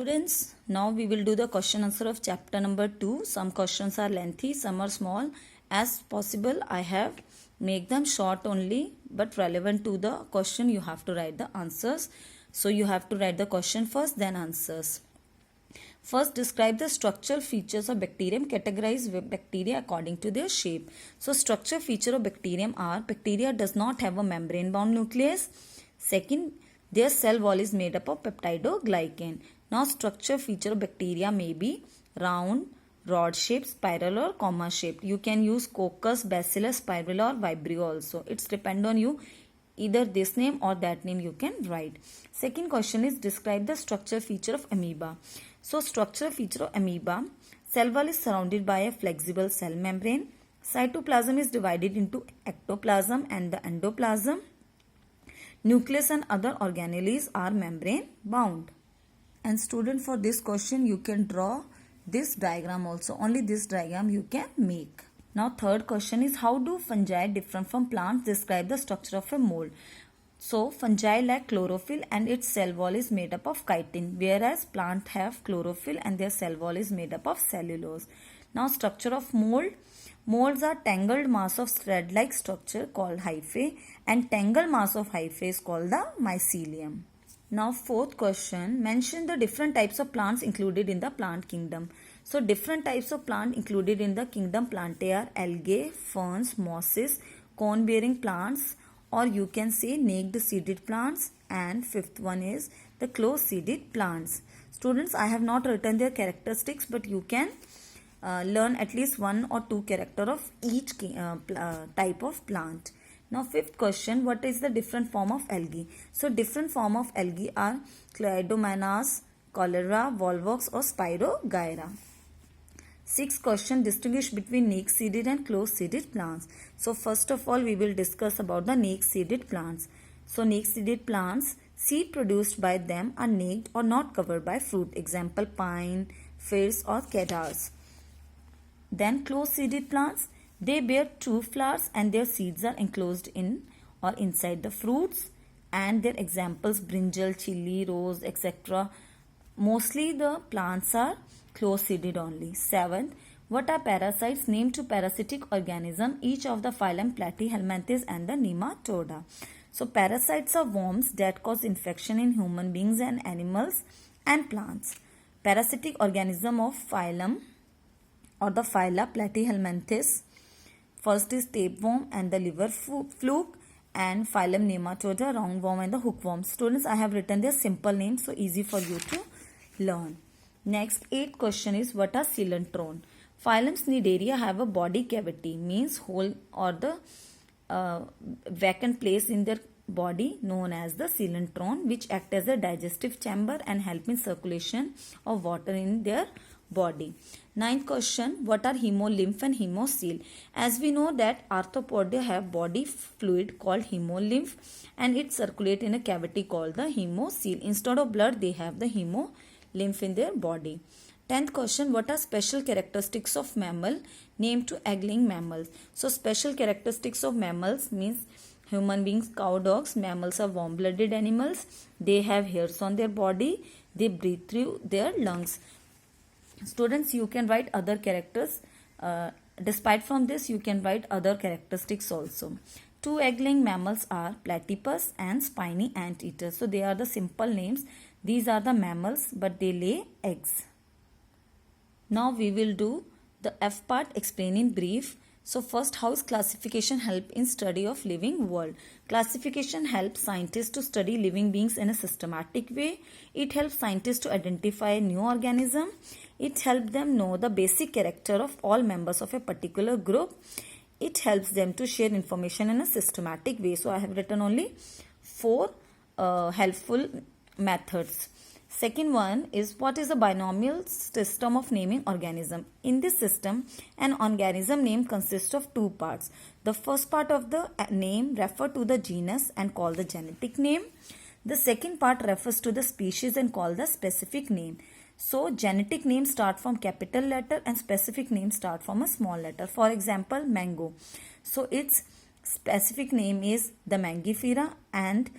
Students, now we will do the question answer of chapter number 2. Some questions are lengthy, some are small. As possible, I have make them short only, but relevant to the question you have to write the answers. So you have to write the question first, then answers. First, describe the structural features of bacterium. Categorize bacteria according to their shape. So structure feature of bacterium are: bacteria does not have a membrane bound nucleus. Second, their cell wall is made up of peptidoglycan. Now, structure feature of bacteria may be round, rod shaped, spiral or comma shaped. You can use coccus, bacillus, spiral or vibrio also. It's depend on you. Either this name or that name you can write. Second question is describe the structure feature of amoeba. So structure feature of amoeba. Cell wall is surrounded by a flexible cell membrane. Cytoplasm is divided into ectoplasm and the endoplasm. Nucleus and other organelles are membrane bound. And student, for this question you can draw this diagram also. Only this diagram you can make. Now third question is how do fungi different from plants? Describe the structure of a mold. So fungi lack chlorophyll and its cell wall is made up of chitin, whereas plants have chlorophyll and their cell wall is made up of cellulose. Now structure of mold. Molds are tangled mass of thread-like structure called hyphae, and tangled mass of hyphae is called the mycelium. Now fourth question, mention the different types of plants included in the plant kingdom. So different types of plant included in the kingdom Plantae are algae, ferns, mosses, cone-bearing plants, or you can say naked seeded plants, and fifth one is the close seeded plants. Students, I have not written their characteristics, but you can learn at least one or two character of each type of plant. Now fifth question, what is the different form of algae? So different form of algae are Cleidomonas, Cholera, Volvox or Spirogyra. Sixth question, distinguish between naked-seeded and close-seeded plants. So first of all, we will discuss about the naked-seeded plants. So naked-seeded plants, seed produced by them are naked or not covered by fruit. Example, pine, firs or cedars. Then close-seeded plants, they bear two flowers and their seeds are enclosed in or inside the fruits. And their examples, brinjal, chili, rose, etc. Mostly the plants are close-seeded only. Seventh, what are parasites? Name to parasitic organism, each of the phylum Platyhelminthes and the Nematoda. So parasites are worms that cause infection in human beings and animals and plants. Parasitic organism of phylum or the phyla Platyhelminthes. First is tapeworm and the liver fluke, and phylum Nematoda, roundworm and the hookworm. Students, I have written their simple names so easy for you to learn. Next, eighth question is what are coelenterone? Phylum Cnidaria have a body cavity, means hole or the vacant place in their body known as the coelenterone, which act as a digestive chamber and help in circulation of water in their body. Ninth question, what are hemolymph and hemocoel? As we know that arthropodia have body fluid called hemolymph and it circulate in a cavity called the hemocoel. Instead of blood, they have the hemolymph in their body. 10th question, what are special characteristics of mammal? Name to egg-laying mammals. So special characteristics of mammals means human beings, cow, dogs. Mammals are warm-blooded animals. They have hairs on their body. They breathe through their lungs. Students, you can write other characters. Despite from this, you can write other characteristics also. Two egg-laying mammals are platypus and spiny anteater. So they are the simple names. These are the mammals, but they lay eggs. Now we will do the F part, explain in brief. So first, how is classification help in study of living world? Classification helps scientists to study living beings in a systematic way. It helps scientists to identify new organism. It helps them know the basic character of all members of a particular group. It helps them to share information in a systematic way. So I have written only 4 helpful methods. Second one is what is a binomial system of naming organism? In this system, an organism name consists of 2 parts. The first part of the name refer to the genus and call the genetic name. The second part refers to the species and call the specific name. So genetic names start from capital letter and specific names start from a small letter. For example, mango. So its specific name is the Mangifera and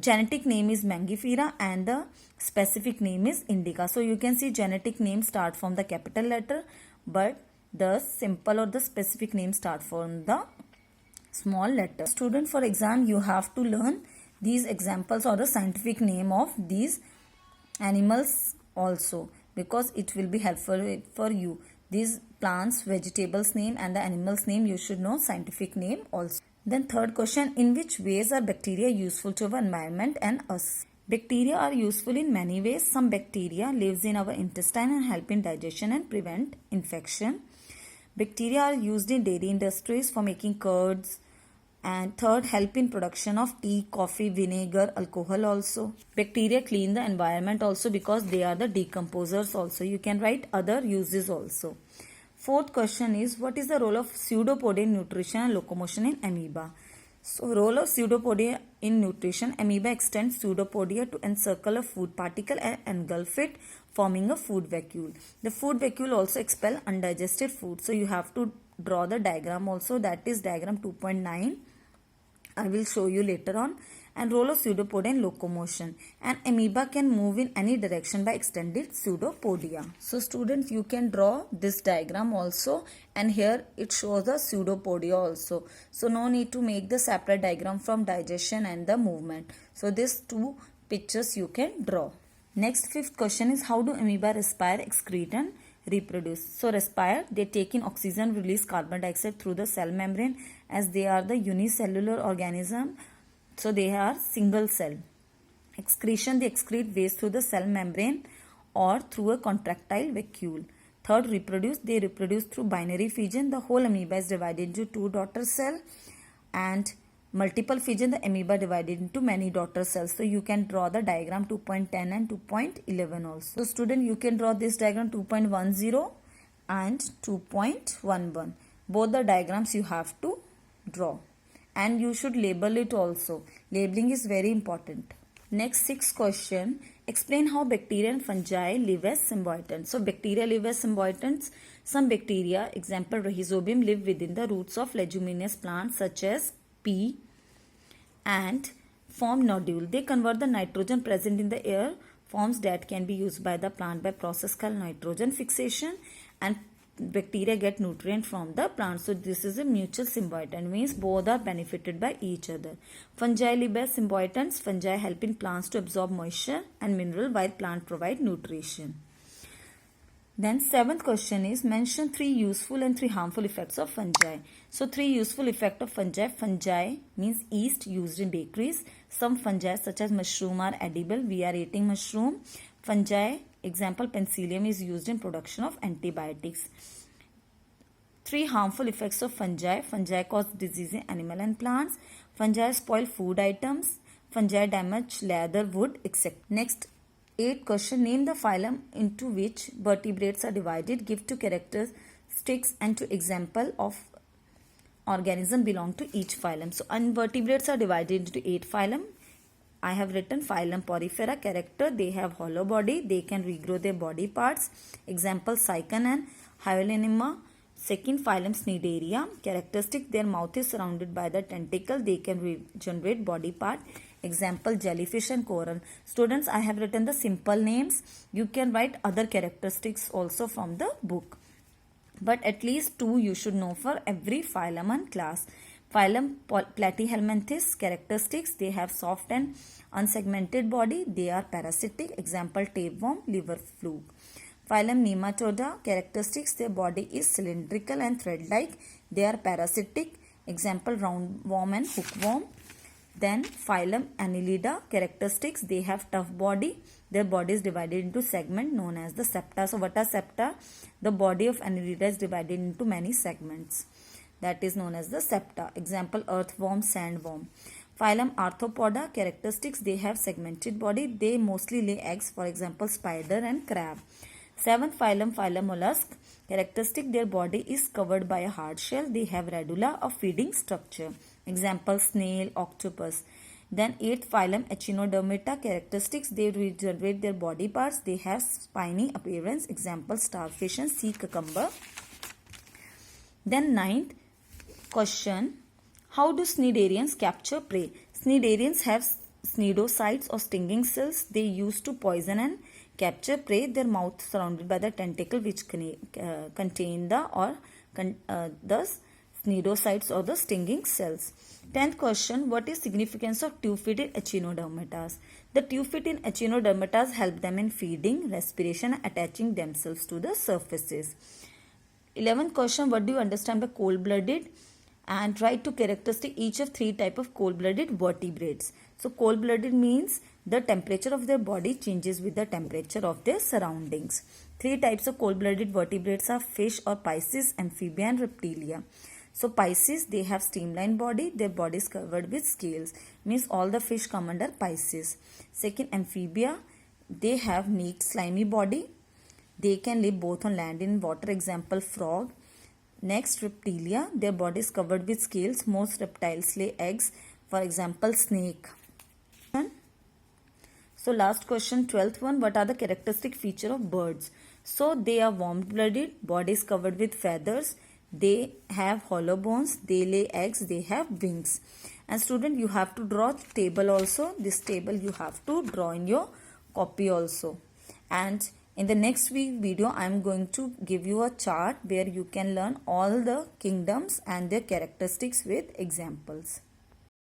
genetic name is Mangifera and the specific name is indica. So you can see genetic name start from the capital letter, but the simple or the specific name start from the small letter. Student, for exam you have to learn these examples or the scientific name of these animals also, because it will be helpful for you. These plants, vegetables name and the animals name you should know scientific name also. Then third question, in which ways are bacteria useful to our environment and us? Bacteria are useful in many ways. Some bacteria lives in our intestine and help in digestion and prevent infection. Bacteria are used in dairy industries for making curds. And third, help in production of tea, coffee, vinegar, alcohol also. Bacteria clean the environment also because they are the decomposers also. You can write other uses also. Fourth question is, what is the role of pseudopodia in nutrition and locomotion in amoeba? So, role of pseudopodia in nutrition. Amoeba extends pseudopodia to encircle a food particle and engulf it, forming a food vacuole. The food vacuole also expel undigested food. So, you have to draw the diagram also, that is diagram 2.9. I will show you later on. And role of pseudopodia in locomotion. An amoeba can move in any direction by extended pseudopodia. So students, you can draw this diagram also, and here it shows the pseudopodia also. So no need to make the separate diagram from digestion and the movement. So these two pictures you can draw. Next, fifth question is, how do amoeba respire, excrete and reproduce? So respire, they take in oxygen, release carbon dioxide through the cell membrane, as they are the unicellular organism. So they are single cell. Excretion, they excrete waste through the cell membrane or through a contractile vacuole. Third, reproduce, they reproduce through binary fission. The whole amoeba is divided into two daughter cells, and multiple fission, the amoeba divided into many daughter cells. So you can draw the diagram 2.10 and 2.11 also. So student, you can draw this diagram 2.10 and 2.11. Both the diagrams you have to draw. And you should label it also. Labeling is very important. Next, sixth question. Explain how bacteria and fungi live as symbiotants. So bacteria live as symbiotants. Some bacteria, example Rhizobium, live within the roots of leguminous plants such as pea and form nodule. They convert the nitrogen present in the air, forms that can be used by the plant by process called nitrogen fixation, and bacteria get nutrient from the plant. So this is a mutual symbiotant, means both are benefited by each other. Fungi live as symbiotants. Fungi help in plants to absorb moisture and mineral while plant provide nutrition. Then seventh question is, mention 3 useful and 3 harmful effects of fungi. So 3 useful effects of fungi. Fungi means yeast used in bakeries. Some fungi such as mushroom are edible. We are eating mushroom. Fungi, example penicillium, is used in production of antibiotics. 3 harmful effects of fungi. Fungi cause disease in animal and plants. Fungi spoil food items. Fungi damage leather, wood, etc. Next, 8th question. Name the phylum into which vertebrates are divided. Give 2 characteristics and 2 example of organism belong to each phylum. So invertebrates are divided into 8 phylum. I have written phylum Porifera. Character, they have hollow body. They can regrow their body parts. Example Cycon and Hyolynema. Second phylum Cnidaria. Characteristic, their mouth is surrounded by the tentacle. They can regenerate body part. Example jellyfish and coral. Students, I have written the simple names. You can write other characteristics also from the book. But at least 2 you should know for every phylum and class. Phylum Platyhelminthes. Characteristics, they have soft and unsegmented body. They are parasitic. Example tapeworm, liver fluke. Phylum Nematoda. Characteristics, their body is cylindrical and thread-like. They are parasitic. Example roundworm and hookworm. Then phylum Annelida. Characteristics, they have tough body. Their body is divided into segments known as the septa. So what are septa? The body of Annelida is divided into many segments. That is known as the septa. Example earthworm, sandworm. Phylum Arthropoda. Characteristics, they have segmented body. They mostly lay eggs. For example spider and crab. 7th phylum, phylum mollusk. Characteristic, their body is covered by a hard shell. They have radula, a feeding structure. Example snail, octopus. Then 8th phylum Echinodermata. Characteristics, they regenerate their body parts. They have spiny appearance. Example starfish and sea cucumber. Then 9th question, how do cnidarians capture prey? Cnidarians have cnidocytes or stinging cells. They used to poison and capture prey. Their mouth surrounded by the tentacle which contain the cnidocytes or the stinging cells. 10th question, what is significance of tube-fitted echinodermatas? The tube-fitted echinodermatas help them in feeding, respiration, and attaching themselves to the surfaces. 11th question, what do you understand by cold-blooded? And try to characteristic each of 3 type of cold-blooded vertebrates. So cold-blooded means the temperature of their body changes with the temperature of their surroundings. 3 types of cold-blooded vertebrates are fish or Pisces, amphibia and reptilia. So Pisces, they have streamlined body, their body is covered with scales, means all the fish come under Pisces. Second, amphibia, they have neat slimy body, they can live both on land and in water, example frog. Next, reptilia, their body is covered with scales, most reptiles lay eggs, for example snake. So last question, 12th one, what are the characteristic feature of birds? So they are warm-blooded, body is covered with feathers, they have hollow bones, they lay eggs, they have wings. And student, you have to draw table also. This table you have to draw in your copy also. And in the next week video, I am going to give you a chart where you can learn all the kingdoms and their characteristics with examples.